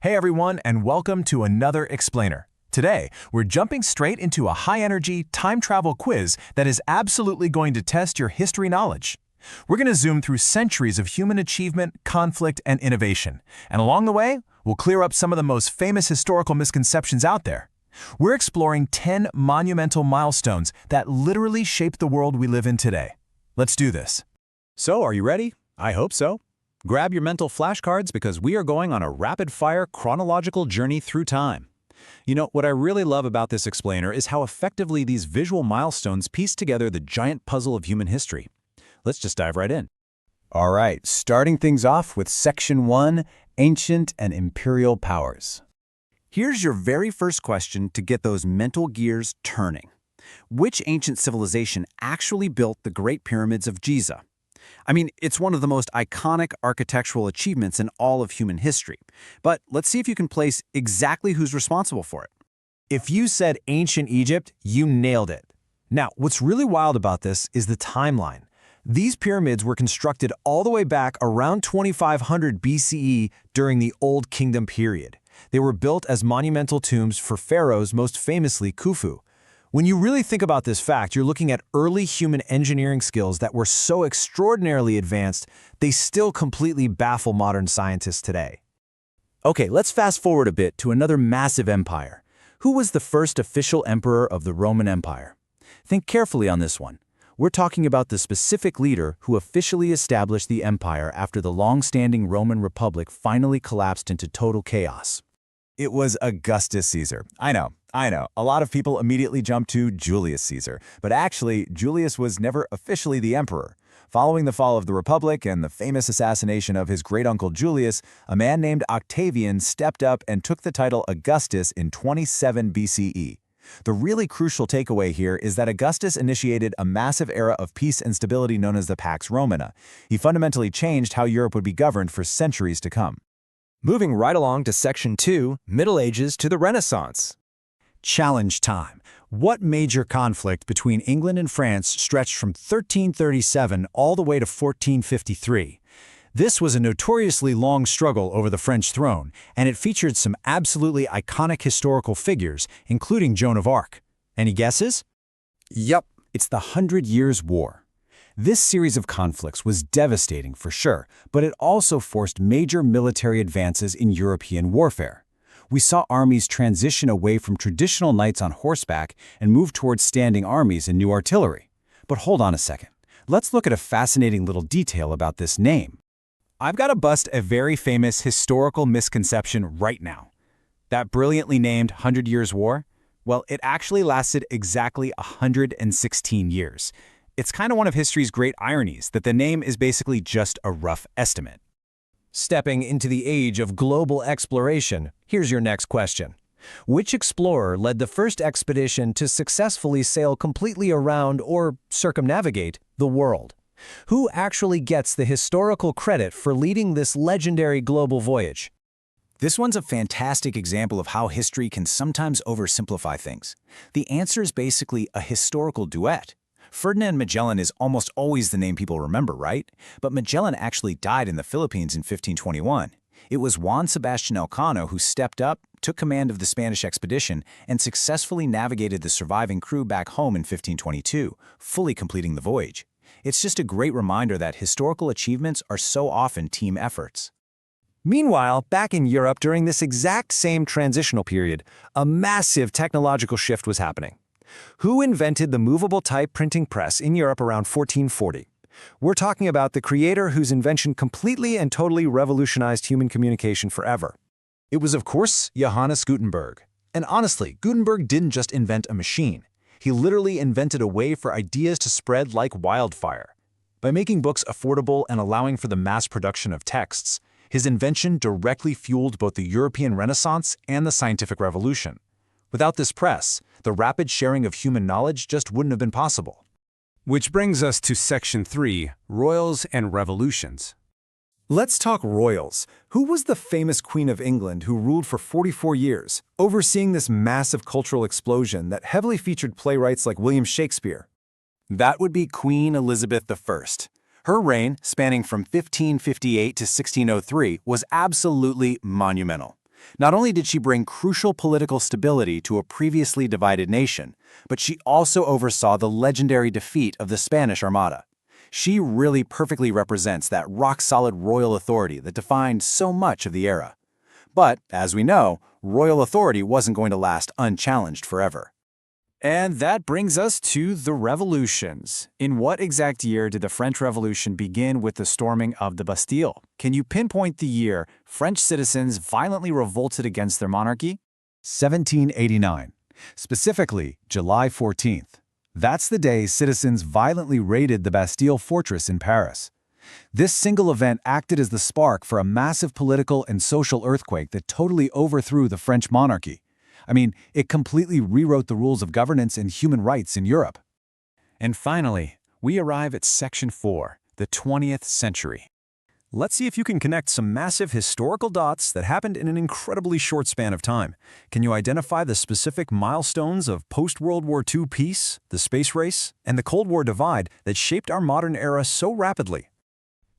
Hey everyone, and welcome to another Explainer. Today, we're jumping straight into a high-energy time travel quiz that is absolutely going to test your history knowledge. We're going to zoom through centuries of human achievement, conflict, and innovation. And along the way, we'll clear up some of the most famous historical misconceptions out there. We're exploring 10 monumental milestones that literally shape the world we live in today. Let's do this. So, are you ready? I hope so. Grab your mental flashcards because we are going on a rapid-fire chronological journey through time. You know, what I really love about this explainer is how effectively these visual milestones piece together the giant puzzle of human history. Let's just dive right in. All right, starting things off with Section 1, Ancient and Imperial Powers. Here's your very first question to get those mental gears turning. Which ancient civilization actually built the Great Pyramids of Giza? I mean, it's one of the most iconic architectural achievements in all of human history. But let's see if you can place exactly who's responsible for it. If you said ancient Egypt, you nailed it. Now, what's really wild about this is the timeline. These pyramids were constructed all the way back around 2500 BCE during the Old Kingdom period. They were built as monumental tombs for pharaohs, most famously Khufu. When you really think about this fact, you're looking at early human engineering skills that were so extraordinarily advanced, they still completely baffle modern scientists today. Okay, let's fast forward a bit to another massive empire. Who was the first official emperor of the Roman Empire? Think carefully on this one. We're talking about the specific leader who officially established the empire after the long-standing Roman Republic finally collapsed into total chaos. It was Augustus Caesar. I know. A lot of people immediately jump to Julius Caesar, but actually, Julius was never officially the emperor. Following the fall of the Republic and the famous assassination of his great-uncle Julius, a man named Octavian stepped up and took the title Augustus in 27 BCE. The really crucial takeaway here is that Augustus initiated a massive era of peace and stability known as the Pax Romana. He fundamentally changed how Europe would be governed for centuries to come. Moving right along to Section 2, Middle Ages to the Renaissance. Challenge time. What major conflict between England and France stretched from 1337 all the way to 1453? This was a notoriously long struggle over the French throne, and it featured some absolutely iconic historical figures, including Joan of Arc. Any guesses? Yup, it's the 100 Years' War. This series of conflicts was devastating for sure, but it also forced major military advances in European warfare. We saw armies transition away from traditional knights on horseback and move towards standing armies and new artillery. But hold on a second. Let's look at a fascinating little detail about this name. I've got to bust a very famous historical misconception right now. That brilliantly named 100 Years' War? Well, it actually lasted exactly 116 years. It's kind of one of history's great ironies that the name is basically just a rough estimate. Stepping into the age of global exploration, here's your next question. Which explorer led the first expedition to successfully sail completely around or circumnavigate the world? Who actually gets the historical credit for leading this legendary global voyage? This one's a fantastic example of how history can sometimes oversimplify things. The answer is basically a historical duet. Ferdinand Magellan is almost always the name people remember, right? But Magellan actually died in the Philippines in 1521. It was Juan Sebastian Elcano who stepped up, took command of the Spanish expedition, and successfully navigated the surviving crew back home in 1522, fully completing the voyage. It's just a great reminder that historical achievements are so often team efforts. Meanwhile, back in Europe during this exact same transitional period, a massive technological shift was happening. Who invented the movable type printing press in Europe around 1440? We're talking about the creator whose invention completely and totally revolutionized human communication forever. It was, of course, Johannes Gutenberg. And honestly, Gutenberg didn't just invent a machine. He literally invented a way for ideas to spread like wildfire. By making books affordable and allowing for the mass production of texts, his invention directly fueled both the European Renaissance and the scientific revolution. Without this press, the rapid sharing of human knowledge just wouldn't have been possible. Which brings us to Section 3, Royals and Revolutions. Let's talk royals. Who was the famous Queen of England who ruled for 44 years, overseeing this massive cultural explosion that heavily featured playwrights like William Shakespeare? That would be Queen Elizabeth I. Her reign, spanning from 1558 to 1603, was absolutely monumental. Not only did she bring crucial political stability to a previously divided nation, but she also oversaw the legendary defeat of the Spanish Armada. She really perfectly represents that rock-solid royal authority that defined so much of the era. But, as we know, royal authority wasn't going to last unchallenged forever. And that brings us to the revolutions. In what exact year did the French Revolution begin with the storming of the Bastille? Can you pinpoint the year French citizens violently revolted against their monarchy? 1789. Specifically, July 14th. That's the day citizens violently raided the Bastille fortress in Paris. This single event acted as the spark for a massive political and social earthquake that totally overthrew the French monarchy. I mean, it completely rewrote the rules of governance and human rights in Europe. And finally, we arrive at Section 4, the 20th century. Let's see if you can connect some massive historical dots that happened in an incredibly short span of time. Can you identify the specific milestones of post-World War II peace, the space race, and the Cold War divide that shaped our modern era so rapidly?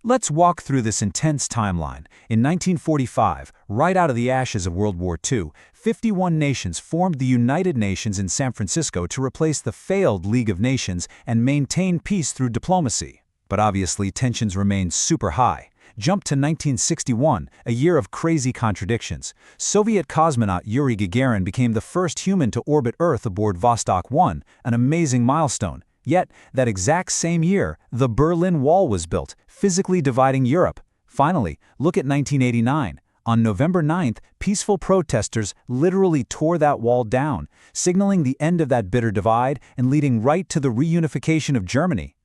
Let's walk through this intense timeline. In 1945, right out of the ashes of World War II, 51 nations formed the United Nations in San Francisco to replace the failed League of Nations and maintain peace through diplomacy. But obviously, tensions remained super high. Jump to 1961, a year of crazy contradictions. Soviet cosmonaut Yuri Gagarin became the first human to orbit Earth aboard Vostok 1, an amazing milestone. Yet, that exact same year, the Berlin Wall was built, physically dividing Europe. Finally, look at 1989. On November 9th, peaceful protesters literally tore that wall down, signaling the end of that bitter divide and leading right to the reunification of Germany.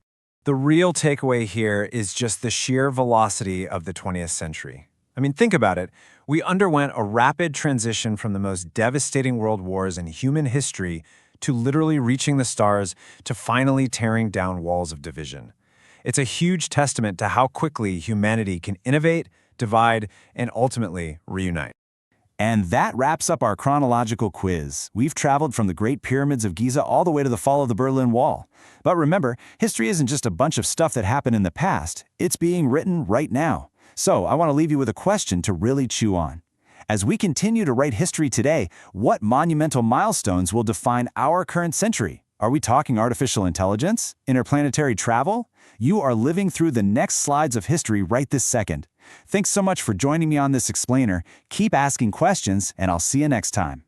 The real takeaway here is just the sheer velocity of the 20th century. I mean, think about it. We underwent a rapid transition from the most devastating world wars in human history to literally reaching the stars to finally tearing down walls of division. It's a huge testament to how quickly humanity can innovate, divide, and ultimately reunite. And that wraps up our chronological quiz. We've traveled from the Great Pyramids of Giza all the way to the fall of the Berlin Wall. But remember, history isn't just a bunch of stuff that happened in the past, it's being written right now. So I want to leave you with a question to really chew on. As we continue to write history today, what monumental milestones will define our current century? Are we talking artificial intelligence? Interplanetary travel? You are living through the next slides of history right this second. Thanks so much for joining me on this explainer. Keep asking questions, and I'll see you next time.